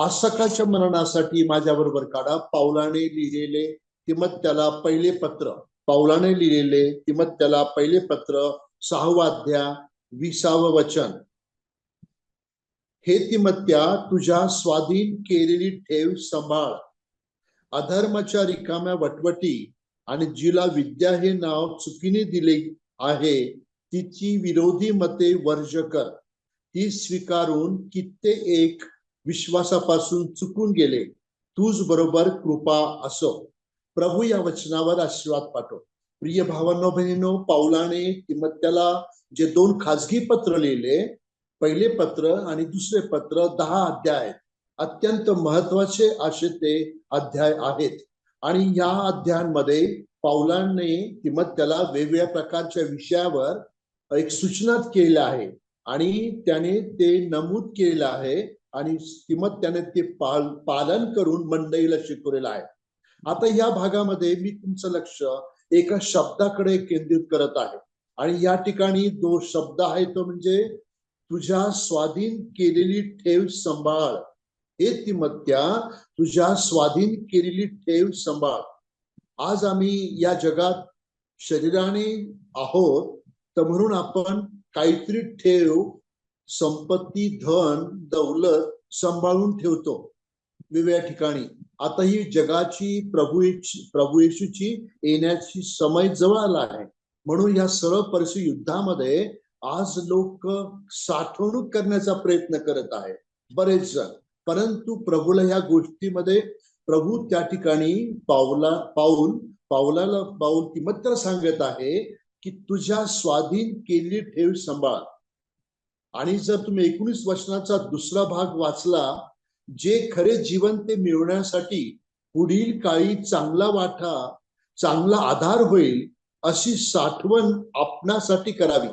आज सकाळच्या मननासाठी माझ्या बरोबर काढा पाऊलाने लिहिलेले तिमोथेला पहिले पत्र. पाऊलाने लिहिलेले तिमोथेला पहिले पत्र 6वा अध्याय 20वे वचन. हे तिमोथेया, तुझ्या स्वाधीन केलेली ठेव सांभाळ. अधर्माच्या रिकाम्या वटवटी आणि जिला विद्या हे नाव चुकीने दिले आहे तिची विरोधी मते वर्ज कर. ती स्वीकारून कित्येक विश्वासापासून चुकून गेले. तूच बरोबर कृपा असो. प्रभू या वचनावर आशीर्वाद पाठव. प्रिय भावांनो बहिणींनो, पाऊलाने तिमोथेला जे 2 खाजगी पत्र लिहिले, पहिले पत्र आणि दुसरे पत्र 10 अध्याय अत्यंत महत्वाचे असे ते अध्याय आहेत. आणि या अध्यायांमध्ये पाऊलाने तिमोथेला वेगवेगळ्या प्रकारच्या विषयावर एक सूचना केली आहे आणि त्याने ते नमूद केलेलं आहे आणि तिमोथेयाने ते पालन करून मंडळीला शिकवलेलं आहे. आता या भागामध्ये मी तुमचं लक्ष एका शब्दाकडे केंद्रित करत आहे आणि या ठिकाणी 2 शब्द आहे, तो म्हणजे तुझ्या स्वाधीन केलेली ठेव सांभाळ. हे तिमोथेया, तुझ्या स्वाधीन केलेली ठेव सांभाळ. आज आम्ही या जगात शरीराने आहोत, तर म्हणून आपण काहीतरी ठेव, संपत्ती, धन, दौलत सांभाळून ठेवतो वेगवेगळ्या ठिकाणी. आता ही जगाची प्रभू येशूची येण्याची समय जवळ आला आहे. म्हणून या सर्व परिस्थिती युद्धामध्ये आज लोक साठवणूक करण्याचा प्रयत्न करत आहे बरेच जण. परंतु प्रभूला ह्या गोष्टीमध्ये प्रभू त्या ठिकाणी पाऊल तिमोथेयाला सांगत आहे की तुझ्या स्वाधीन केलेली ठेव सांभाळ. आणि जर तुम्ही 19 वचनाचा दुसरा भाग वाचला, जे खरे जीवन ते मिळवण्यासाठी पुढील काळी चांगला वाटा, चांगला आधार होईल अशी साठवण आपणासाठी करावी.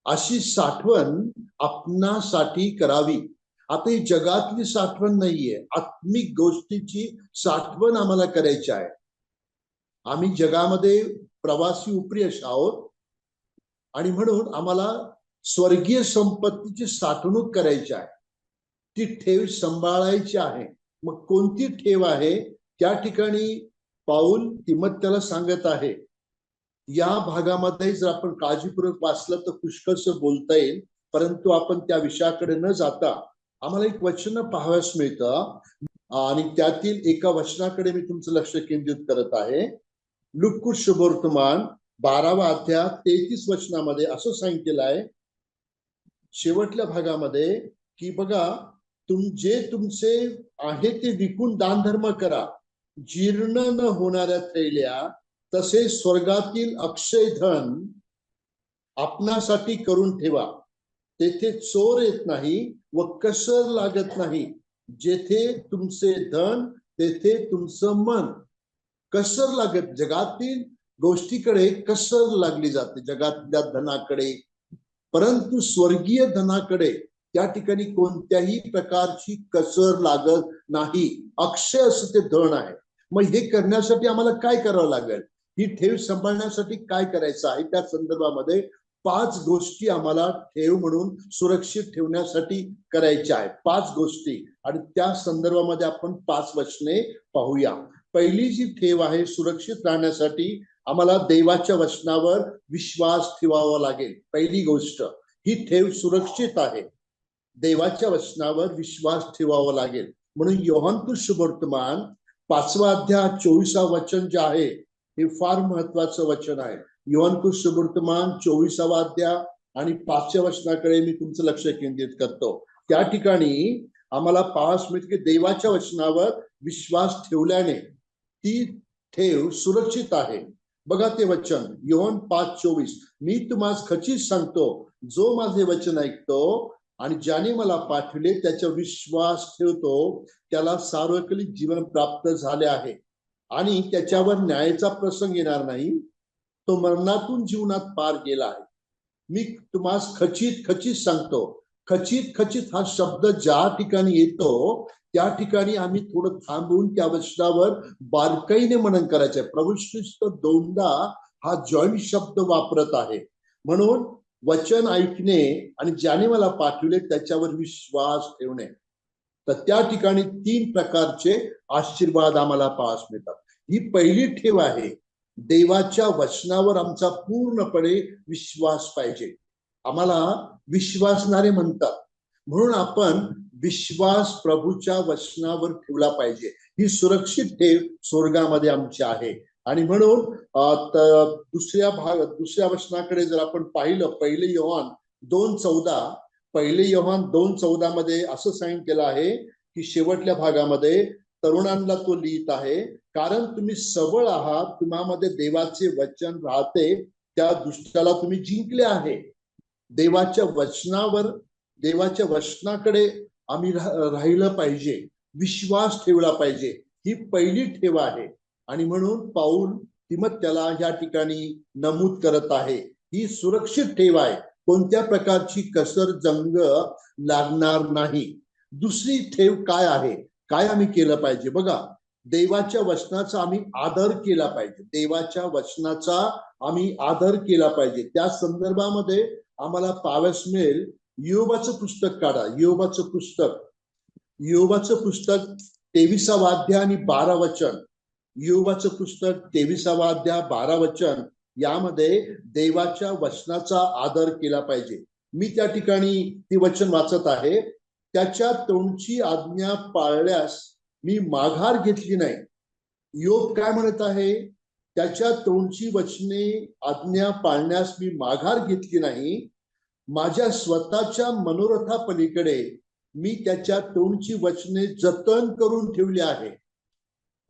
अशी साठवण आपणासाठी करावी. आता ही जगातली साठवण नाहीये, आत्मिक गोष्टीची साठवण आम्हाला करायची आहे. आम्ही जगामध्ये प्रवासी उपदेश आहोत आणि म्हणून आम्हाला स्वर्गीय संपत्तीची साठवणूक करायची आहे. ती ठेव सांभाळायची आहे. मग कोणती ठेव आहे? त्या ठिकाणी पाऊल तिमोथेयाला सांगत आहे. या भागामध्ये जर आपण काळजीपूर्वक वाचलं तर पुष्कळस बोलता येईल, परंतु आपण त्या विषयाकडे न जाता आम्हाला एक वचन पाहावयास मिळतं आणि त्यातील एका वचनाकडे मी तुमचं लक्ष केंद्रित करत आहे. लूका शुभवर्तमान 12वा अध्याय 33 वचनामध्ये असं सांगितलेलं आहे शेवटल्या भागामध्ये की बघा, जे तुमचे आहे ते विकून दानधर्म करा. जीर्ण न होणाऱ्या थैल्या तसे स्वर्गातील अक्षय धन आपणासाठी करून ठेवा. तेथे चोर येत नाही व कसर लागत नाही. जेथे तुमचे धन तेथे तुमचं मन. कसर लागत, जगातील गोष्टीकडे कसर लागली जाते, जगातल्या धनाकडे. परंतु स्वर्गीय धनाकडे त्या ठिकाणी कोणत्याही प्रकारची कसर लागत नाही. अक्षय असं ते धन आहे. मग हे करण्यासाठी आम्हाला काय करावं लागेल? ही ठेव सांभाळण्यासाठी काय करायचं आहे? त्या संदर्भामध्ये 5 गोष्टी आम्हाला ठेव म्हणून सुरक्षित ठेवण्यासाठी करायच्या आहेत. 5 गोष्टी आणि त्या संदर्भामध्ये आपण 5 वचने पाहूया. पहिली जी ठेव आहे, सुरक्षित राहण्यासाठी आम्हाला देवाच्या वचनावर विश्वास ठेवावा लागेल. पहिली गोष्ट, ही ठेव सुरक्षित आहे, देवाच्या वचनावर विश्वास ठेवावा लागेल. म्हणून योहान सुवर्तमान 5वा अध्याय 24वा वचन जे आहे हे फार महत्वाचं वचन आहे. योहान सुवर्तमान 24वा अध्याय आणि 5व्या वचनाकडे मी तुमचं लक्ष केंद्रित करतो. त्या ठिकाणी आम्हाला पाहावयास मिळते की देवाच्या वचनावर विश्वास ठेवल्याने ती ठेव सुरक्षित आहे. बघा ते वचन, योहान 5:24. मी तुम्हाला खचित सांगतो, जो माझे वचन ऐकतो आणि ज्याने मला पाठविले त्याच्या विश्वास ठेवतो त्याला सार्वकालिक जीवन प्राप्त झाले आहे आणि त्याच्यावर न्यायाचा प्रसंग येणार नाही. तो मरणातून जीवनात पार गेला आहे. मी तुम्हाला खचित सांगतो. खचित हा शब्द ज्या ठिकाणी येतो त्या ठिकाणी आम्ही थोडं थांबून त्या वचनावर बारकाईने मनन करायचंय. प्रभू ख्रिस्त 2दा हा जॉईंट शब्द वापरत आहे. म्हणून वचन ऐकणे आणि ज्याने मला पाठविले त्याच्यावर विश्वास ठेवणे. तर त्या ठिकाणी 3 प्रकारचे आशीर्वाद आम्हाला पाहास मिळतात. ही पहिली ठेव आहे, देवाच्या वचनावर आमचा पूर्णपणे विश्वास पाहिजे. आम्हाला विश्वासणारे म्हणतात, म्हणून आपण विश्वास प्रभूच्या वचनावर ठेवला पाहिजे. ही सुरक्षित ठेव स्वर्गामध्ये आमची आहे. आणि म्हणून दुसऱ्या वचनाकडे जर आपण पाहिलं, पहिले योहान 2:14 मध्ये असं सांगितलेलं आहे की शेवटल्या भागामध्ये तरुणांना तो लिहित आहे, कारण तुम्ही सबळ आहात, तुम्हामध्ये देवाचे वचन राहते, त्या दुष्टाला तुम्ही जिंकले आहे. देवाच्या वचनाकडे आम्ही राहिलं पाहिजे, विश्वास ठेवला पाहिजे. ही पहिली ठेव आहे. आणि म्हणून पाऊल तिमोथेला या ठिकाणी नमूद करत आहे, ही सुरक्षित ठेव आहे, कोणत्या प्रकारची कसर जंग लागणार नाही. दुसरी ठेव काय आहे, काय आम्ही केलं पाहिजे? बघा, देवाच्या वचनाचा आम्ही आदर केला पाहिजे. देवाच्या वचनाचा आम्ही आदर केला पाहिजे. त्या संदर्भामध्ये आम्हाला पाहावयास मिळेल, योबाचं पुस्तक काढा. योबाचं पुस्तक 23वा अध्याय आणि 12 वचन. योबाचं पुस्तक 23वा अध्याय 12 वचन, यामध्ये देवाच्या वचनाचा आदर केला पाहिजे. मी त्या ठिकाणी ती वचन वाचत आहे. त्याच्या तोंडची आज्ञा पाळल्यास मी माघार घेतली नाही. योग काय म्हणत आहे? त्याच्या तोंडची वचने आज्ञा पाळण्यास मी माघार घेतली नाही. माझ्या स्वतःच्या मनोरथा पलीकडे मी त्याच्या तोंडची वचने जतन करून ठेवली आहे.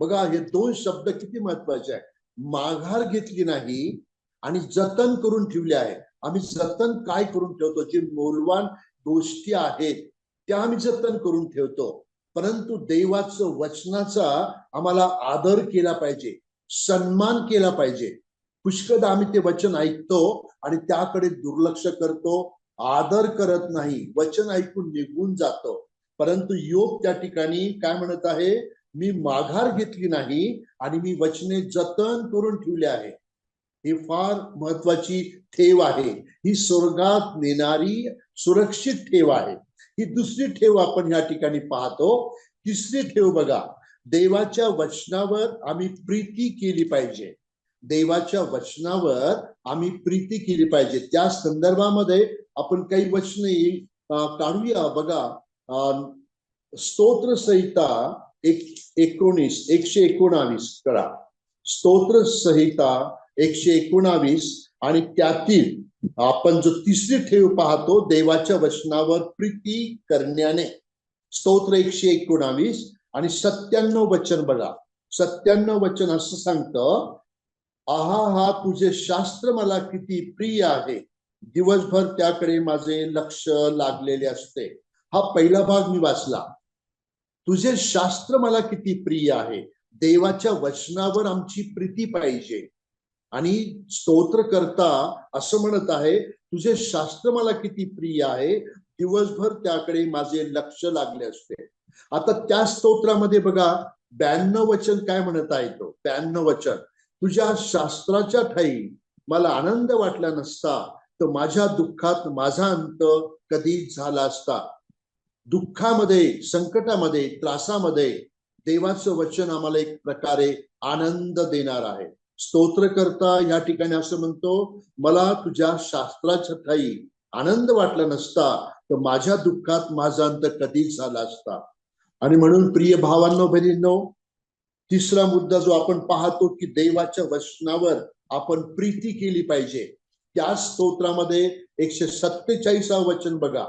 बघा, हे 2 शब्द किती महत्वाचे आहे. माघार घेतली नाही आणि जतन करून ठेवले आहे. आम्ही जतन काय करून ठेवतो? जे मौल्यवान गोष्टी आहेत त्या आम्ही जतन करून ठेवतो. परंतु देवाचं वचनाचा आम्हाला आदर केला पाहिजे, सन्मान केला पाहिजे. पुष्कळदा आम्ही ते वचन ऐकतो आणि त्याकडे दुर्लक्ष करतो, आदर करत नाही, वचन ऐकून निघून जातो. परंतु योग त्या ठिकाणी काय म्हणत आहे? मी माघार घेतली नाही आणि मी वचने जतन करून ठेवले आहे. ही फार महत्वाची ठेव आहे. ही स्वर्गात नेणारी सुरक्षित ठेव आहे. ही दुसरी ठेव आपण या ठिकाणी पाहतो. तिसरी ठेव बघा, देवाच्या वचनावर आम्ही प्रीती केली पाहिजे. देवाच्या वचनावर आम्ही प्रीती केली पाहिजे. त्या संदर्भामध्ये आपण काही वचने काढूया. बघा, स्तोत्र संहिता 119 करा. स्तोत्र संहिता 119 आणि त्यातील आपण जो तिसरी ठेव पाहतो, देवाच्या वचनावर प्रीती करण्याने. स्तोत्र 119 आणि 97 वचन बघा. 97 वचन असं सांगतं, आहा हा तुझे शास्त्र मला किती प्रिय आहे, दिवसभर त्याकडे माझे लक्ष लागलेले असते. हा पहिला भाग मी वाचला. तुझे शास्त्र मला किती प्रिय आहे. देवाच्या वचनावर आमची प्रीती पाहिजे. आणि स्तोत्रकर्ता असं म्हणत आहे, तुझे शास्त्र मला किती प्रिय आहे, दिवसभर त्याकडे माझे लक्ष लागले असते. आता त्या स्तोत्रामध्ये बघा 92 वचन काय म्हणत आहे? तो 92 वचन, तुझ्या शास्त्राच्या ठाई मला आनंद वाटला नसता, तर माझ्या दुःखात माझा अंत कधी झाला असता. दुःखामध्ये, संकटामध्ये, त्रासामध्ये देवाचं वचन आम्हाला एक प्रकारे आनंद देणार आहे. स्तोत्रकर्ता या ठिकाणी असं म्हणतो, मला तुझ्या शास्त्राच्या ठाई आनंद वाटला नसता, तर माझ्या दुःखात माझा अंत कधीच झाला असता. आणि म्हणून प्रिय भावांनो, बहिणींनो, तिसरा मुद्दा जो आपण पाहतो की देवाच्या वचनावर आपण प्रीती केली पाहिजे. त्या स्तोत्रामध्ये 147 वचन बघा.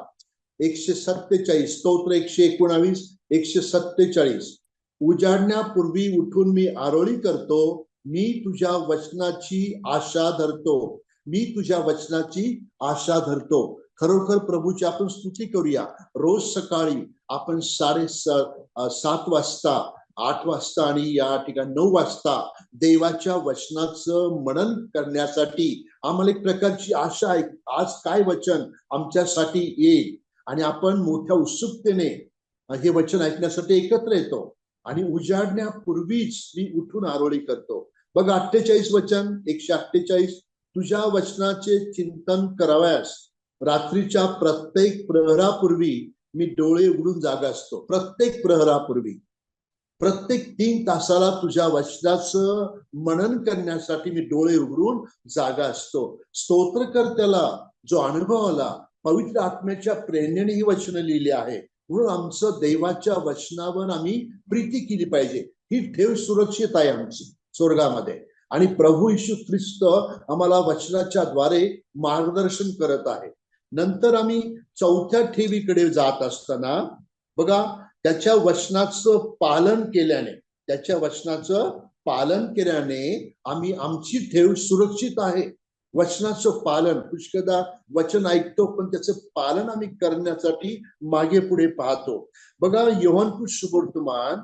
147 स्तोत्र 119 147. उजाडण्यापूर्वी उठून मी आरोळी करतो, मी तुझ्या वचनाची आशा धरतो. मी तुझ्या वचनाची आशा धरतो. खरोखर प्रभूची आपण स्तुती करूया. रोज सकाळी आपण 7:30 वाजता, 8 वाजता आणि या ठिकाणी 9 वाजता देवाच्या वचनाचं मनन करण्यासाठी आम्हाला एक प्रकारची आशा आहे. आज काय वचन आमच्यासाठी येईल, आणि आपण मोठ्या उत्सुकतेने हे वचन ऐकण्यासाठी एकत्र येतो. आणि उजाडण्यापूर्वीच मी उठून आरोळी करतो. बघा 48 वचन 148, तुझ्या वचनाचे चिंतन करावयास रात्रीच्या प्रत्येक प्रहरापूर्वी मी डोळे उघडून जागा असतो. प्रत्येक प्रहरापूर्वी, प्रत्येक 3 तासाला तुझ्या वचनाचं मनन करण्यासाठी मी डोळे उघडून जागा असतो. स्तोत्र कर त्याला जो अनुभव आला. पवित्र आत्म्याच्या प्रेरणेने ही वचनं लिहिली आहे. म्हणून आमचं देवाच्या वचनावर आम्ही प्रीती केली पाहिजे. ही ठेव सुरक्षित आहे आमची स्वर्गामध्ये. आणि प्रभू येशू ख्रिस्त आम्हाला वचनाच्या द्वारे मार्गदर्शन करत आहे. नंतर आम्ही चौथ्या ठेवीकडे जात असताना बघा, त्याच्या वचनाचं पालन केल्याने, त्याच्या वचनाचं पालन केल्याने आम्ही, आमची ठेव सुरक्षित आहे. वचनाचं पालन, पुष्कदा वचन ऐकतो पण त्याचं पालन आम्ही करण्यासाठी मागे पुढे पाहतो. बघा, योहान सुवर्तमान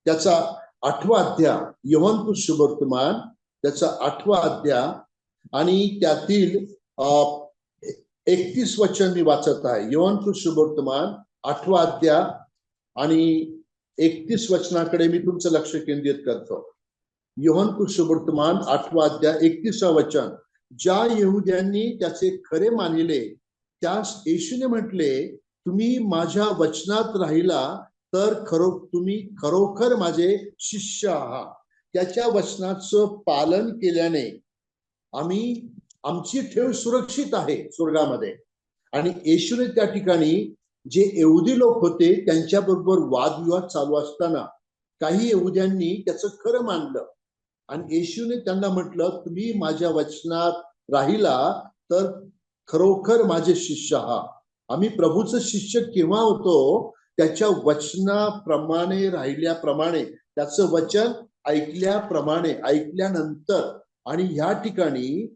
त्याचा 8वा अध्याय, योहान सुवर्तमान त्याचा 8वा अध्याय आणि त्यातील 31 वचन मी वाचत आहे. योहान सुवर्तमान 8वा अध्याय आणि 31 वचनाकडे मी तुमचं लक्ष केंद्रित करतो. योहान सुवर्तमान 8वा अध्याय 31वा वचन. ज्या यहुद्यांनी त्याचे खरे मानिले त्यास येशूने म्हटले, तुम्ही माझ्या वचनात राहिला तर तुम्ही खरोखर माझे शिष्य आहात. त्याच्या वचनाचं पालन केल्याने आम्ही, आमची ठेव सुरक्षित आहे स्वर्गामध्ये. आणि येशूने त्या ठिकाणी जे यहुदी लोक होते त्यांच्याबरोबर वादविवाद चालू असताना काही यहुद्यांनी त्याचं खरं मानलं आणि येशूने त्यांना म्हटलं, तुम्ही माझ्या वचनात राहिला तर खरोखर माझे शिष्य आहात. आम्ही प्रभूचं शिष्य केव्हा होतो? त्याच्या वचनाप्रमाणे राहिल्याप्रमाणे, त्याचं वचन ऐकल्याप्रमाणे, ऐकल्यानंतर. आणि ह्या ठिकाणी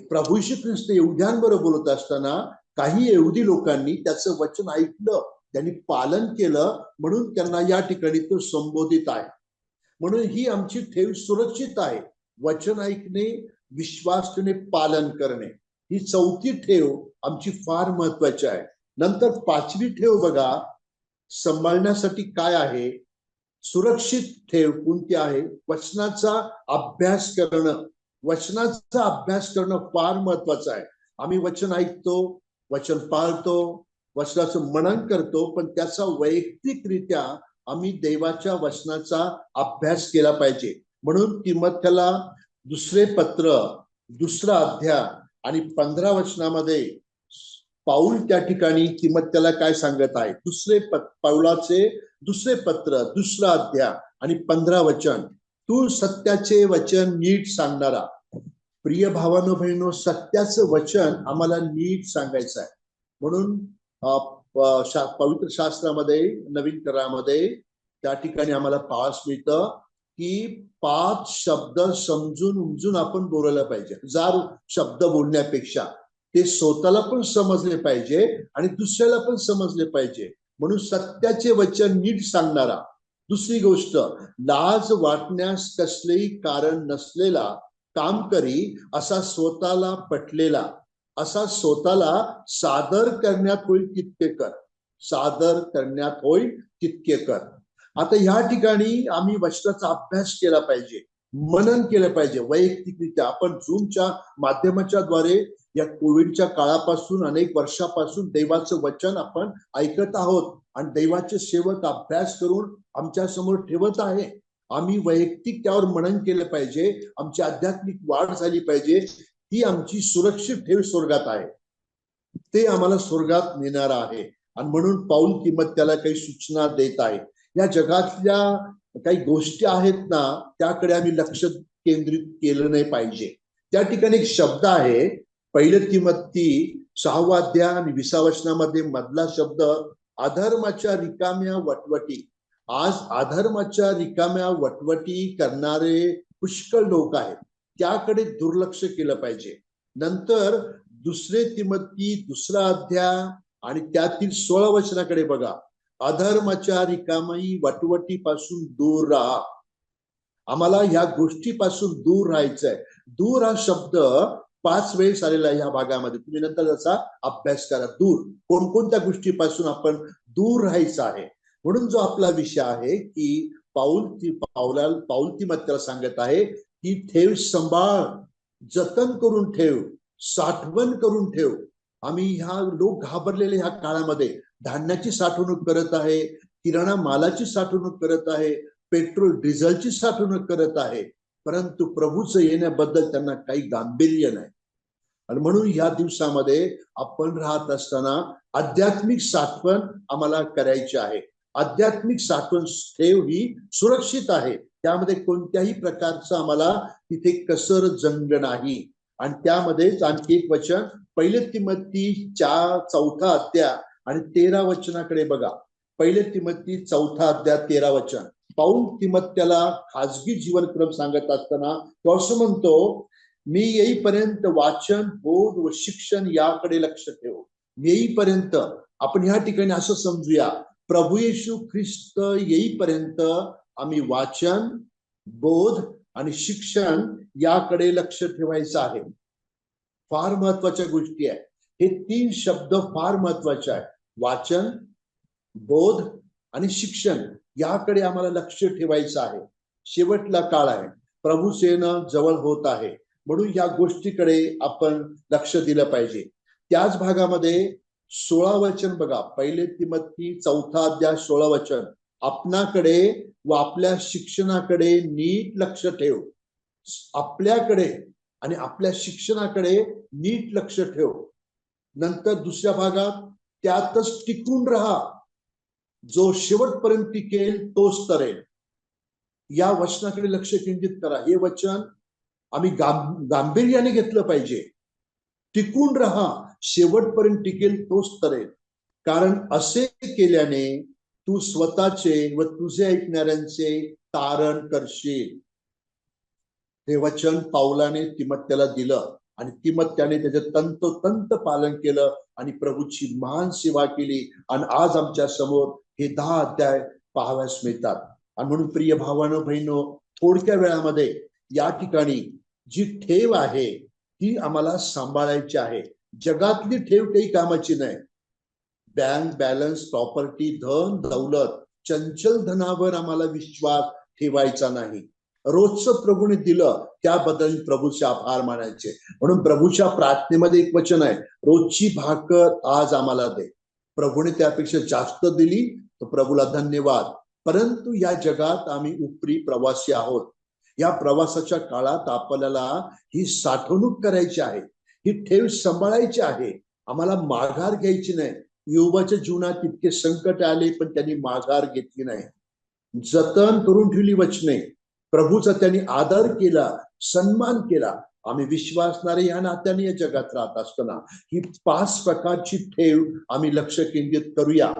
प्रभू येशू ख्रिस्त यहुद्यांबरोबर बोलत असताना काही यहुदी लोकांनी त्याचं वचन ऐकलं, त्यांनी पालन केलं, म्हणून त्यांना या ठिकाणी तो संबोधित आहे. म्हणून ही आमची ठेव सुरक्षित आहे. वचन ऐकणे, विश्वासाने पालन करणे, ही चौथी ठेव आमची फार महत्वाची आहे. नंतर 5वी ठेव बघा, सांभाळण्यासाठी काय आहे? सुरक्षित ठेव कोणती आहे? वचनाचा अभ्यास करणं. वचनाचा अभ्यास करणं फार महत्वाचं आहे. आम्ही वचन ऐकतो, वचन पाळतो, वचनाचं मनन करतो, पण त्याचा वैयक्तिकरित्या आम्ही देवाच्या वचनाचा अभ्यास केला पाहिजे. म्हणून तिमोथेला दुसरे पत्र 2रा अध्याय आणि 15 वचनामध्ये पाऊल त्या ठिकाणी तिमोथेला काय सांगत आहे? पाऊलाचे दुसरे पत्र 2रा अध्याय आणि 15 वचन. तू सत्याचे वचन नीट सांगणारा. प्रिय भावानो बहिणो, सत्याचं वचन आम्हाला नीट सांगायचं आहे. म्हणून पवित्र शास्त्रामध्ये, नवीन करारामध्ये त्या ठिकाणी आम्हाला पाहास मिळतं की 5 शब्द समजून उमजून आपण बोलायला पाहिजे. 1000 शब्द बोलण्यापेक्षा ते स्वतःला पण समजले पाहिजे आणि दुसऱ्याला पण समजले पाहिजे. म्हणून सत्याचे वचन नीट सांगणारा. दुसरी गोष्ट, लाज वाटण्यास कसलेही कारण नसलेला काम करी, असा स्वतःला पटलेला, असा स्वतःला सादर करण्यात होईल तितके कर. सादर करण्यात होईल तितके कर. आता ह्या ठिकाणी आम्ही वचनाचा अभ्यास केला पाहिजे, मनन केलं पाहिजे वैयक्तिकरित्या. आपण झूमच्या माध्यमाच्या द्वारे या कोविडच्या काळापासून, अनेक वर्षापासून देवाचं वचन आपण ऐकत आहोत आणि देवाचे सेवक अभ्यास करून आमच्या समोर ठेवत आहे. आम्ही वैयक्तिक त्यावर मनन केलं पाहिजे. आमची आध्यात्मिक वाढ झाली पाहिजे. ही आमची सुरक्षित ठेव स्वर्गात आहे. ते आम्हाला स्वर्गात नेणार आहे. आणि म्हणून पाऊल तिमोथेला काही सूचना देत आहे. या जगातल्या काही गोष्टी आहेत ना, त्याकडे आम्ही लक्ष केंद्रित केलं नाही पाहिजे. त्या ठिकाणी एक शब्द आहे, 1 तिमोथी 6वा अध्याय आणि 20 वचनामध्ये मधला शब्द, अधर्माच्या रिकाम्या वटवटी. आज अधर्माच्या रिकाम्या वटवटी करणारे पुष्कळ लोक आहेत, त्याकडे दुर्लक्ष केलं पाहिजे. नंतर 2 तिमोथी 2रा अध्याय आणि त्यातील 16 वचनाकडे बघा. अधर्माच्या रिकामी वटवटीपासून दूर राहा. आम्हाला ह्या गोष्टीपासून दूर राहायचंय. दूर हा शब्द 5 वेळेस आलेला आहे ह्या भागामध्ये. तुम्ही नंतर त्याचा अभ्यास करा. दूर, कोणकोणत्या गोष्टीपासून आपण दूर राहायचं आहे. म्हणून जो आपला विषय आहे की पाऊल तिमोथेला सांगत आहे की ठेव सांभाळ, जतन करून ठेव, साठवण करून ठेव. आम्ही ह्या लोक घाबरलेले ह्या काळामध्ये धान्याची साठवणूक करत आहे, किराणा मालाची साठवणूक करत आहे, पेट्रोल डिझेलची साठवणूक करत आहे, परंतु प्रभूचं येण्याबद्दल त्यांना काही गांभीर्य नाही. आणि म्हणून या दिवसामध्ये आपण राहत असताना आध्यात्मिक साठवण आम्हाला करायची आहे. आध्यात्मिक साठवण ठेव ही सुरक्षित आहे, त्यामध्ये कोणत्याही प्रकारचं आम्हाला तिथे कसर जंग नाही. आणि त्यामध्येच आणखी एक वचन, 1 तिमोथीच्या 4 अध्याय आणि 13 वचनाकडे बघा. 1 तिमोथी 4 अध्याय 13 वचन. पाऊल तिमोथ्याला खाजगी जीवनक्रम सांगत असताना तो असं म्हणतो, मी येईपर्यंत वाचन, बोध व शिक्षण याकडे लक्ष ठेव. येईपर्यंत आपण ह्या ठिकाणी असं समजूया, प्रभू येशू ख्रिस्त येईपर्यंत आम्ही वाचन, बोध आणि शिक्षण याकडे लक्ष ठेवायचं आहे. फार महत्वाच्या गोष्टी आहेत. हे 3 शब्द फार महत्वाचे आहेत. वाचन, बोध आणि शिक्षण याकडे आम्हाला लक्ष ठेवायचं आहे. शेवटला काळ आहे, प्रभूचं येणं जवळ होत आहे, म्हणून या गोष्टीकडे आपण लक्ष दिलं पाहिजे. त्याच भागामध्ये 16 वचन बघा. 1 तिमोथी 4 अध्याय 16 वचन. आपणाकडे व आपल्या शिक्षणाकडे नीट लक्ष ठेव. आपल्याकडे आणि आपल्या शिक्षणाकडे नीट लक्ष ठेव. नंतर दुसऱ्या भागात, त्यातच टिकून राहा, जो शेवटपर्यंत टिकेल तोच तरेल. या वचनाकडे लक्ष केंद्रित करा. हे वचन आम्ही गांभीर्याने घेतलं पाहिजे. टिकून राहा, शेवटपर्यंत टिकेल तोच तरेल. कारण असे केल्याने तू स्वतःचे व तुझे ऐकणाऱ्यांचे तारण करशील. हे वचन पाऊलाने तिमोथ्याला दिलं आणि तिमोथ्याने त्याचे तंतोतंत पालन केलं आणि प्रभूची महान सेवा केली. आणि आज आमच्या समोर हे 10 अध्याय पाहाव्यास मिळतात. आणि म्हणून प्रिय भावानो बहिणो, थोडक्या वेळामध्ये या ठिकाणी जी ठेव आहे ती आम्हाला सांभाळायची आहे. जगातली ठेव काही कामाची नाही. बँक बॅलन्स, प्रॉपर्टी, धन दौलत, चंचल धनावर आम्हाला विश्वास ठेवायचा नाही. रोजचं प्रभूने दिलं त्याबद्दल प्रभूचे आभार मानायचे. म्हणून प्रभूच्या प्रार्थनेमध्ये एक वचन आहे, रोजची भाकर आज आम्हाला दे. प्रभूने त्यापेक्षा जास्त दिली तर प्रभूला धन्यवाद. परंतु या जगात आम्ही उपरी प्रवासी आहोत. या प्रवासाच्या काळात आपल्याला ही साठवणूक करायची आहे, ही ठेव सांभाळायची आहे. आम्हाला माघार घ्यायची नाही. योबाच्या जीवनात इतके संकट आले पण त्यांनी माघार घेतली नाही. जतन करून ठेवली वचने. प्रभूचा त्यांनी आदर केला, सन्मान केला. आम्ही विश्वासणारे या नात्याने या जगात राहत असताना ही 5 प्रकारची ठेव आम्ही लक्ष केंद्रित करूया.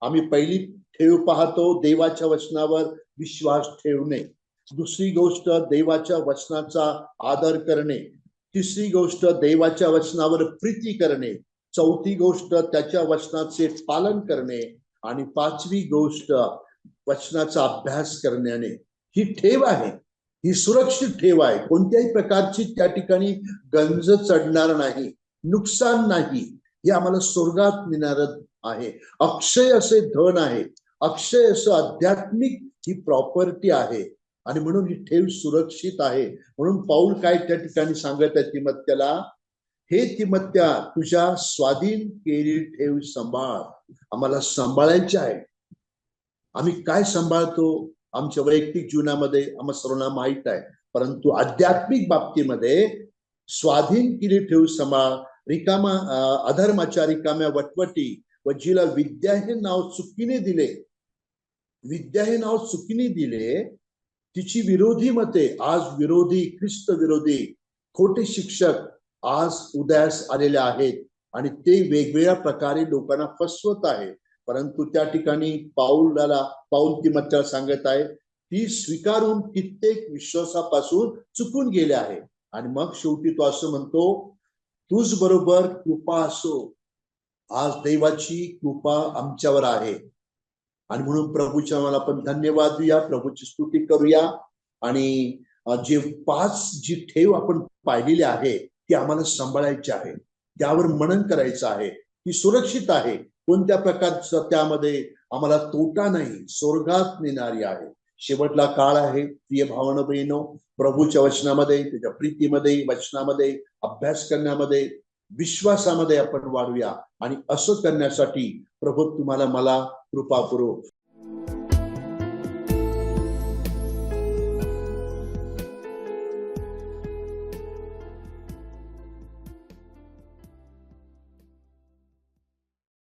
आम्ही पहिली ठेव पाहतो, देवाच्या वचनावर विश्वास ठेवणे. दुसरी गोष्ट, देवाच्या वचनाचा आदर करणे. तिसरी गोष्ट, देवाच्या वचनावर प्रीती करणे. चौथी गोष्ट, त्याच्या वचनाचे पालन करणे. आणि 5वी गोष्ट, वचनाचा अभ्यास करण्याने. ही ठेव आहे, ही सुरक्षित ठेव आहे. कोणत्याही प्रकारची त्या ठिकाणी गंज चढणार नाही, नुकसान नाही. हे आम्हाला स्वर्गात नेणार आहे. अक्षय असे धन आहे, अक्षय असं आध्यात्मिक ही प्रॉपर्टी आहे. आणि म्हणून ही ठेव सुरक्षित आहे. म्हणून पाऊल काय त्या ठिकाणी सांगत आहे तिमोथ्याला, हे तिमोथ्या, तुझ्या स्वाधीन केलेली ठेव सांभाळ. आम्हाला सांभाळायची आहे. आम्ही काय सांभाळतो आमच्या वैयक्तिक जीवनामध्ये आम्हाला सर्वांना माहित आहे, परंतु आध्यात्मिक बाबतीमध्ये स्वाधीन केलेली ठेव सांभाळ. रिकामा अधर्माच्या रिकाम्या वटवटी व जिला विद्या हे नाव चुकीने दिले, विद्या हे नाव चुकीने दिले, तिची विरोधी मते, आज विरोधी, ख्रिस्त विरोधी खोटे शिक्षक आज उदयास आलेले आहेत आणि ते वेगवेगळ्या प्रकारे लोकांना फसवत आहे. परंतु त्या ठिकाणी पाऊल तिमोथ्याला सांगत आहे, ती स्वीकारून कित्येक विश्वासापासून चुकून गेले आहे. आणि मग शेवटी तो असं म्हणतो, तुझ बरोबर कृपा असो. आज देवाची कृपा आमच्यावर आहे आणि म्हणून प्रभूच्या मला आपण धन्यवाद देऊया, प्रभूची स्तुती करूया. आणि जे 5 जी ठेव आपण पाहिलेली आहे ती आम्हाला सांभाळायची आहे, त्यावर मनन करायचं आहे. ती सुरक्षित आहे, कोणत्या प्रकारचं त्यामध्ये आम्हाला तोटा नाही, स्वर्गात नेणारी आहे. शेवटला काळ आहे प्रिय भावना बहिणो, प्रभूच्या वचनामध्ये, त्याच्या प्रीतीमध्ये, वचनामध्ये, अभ्यास करण्यामध्ये विश्वासामध्ये आपण वाढूया आणि असं करण्यासाठी प्रभू तुम्हाला मला कृपा करो.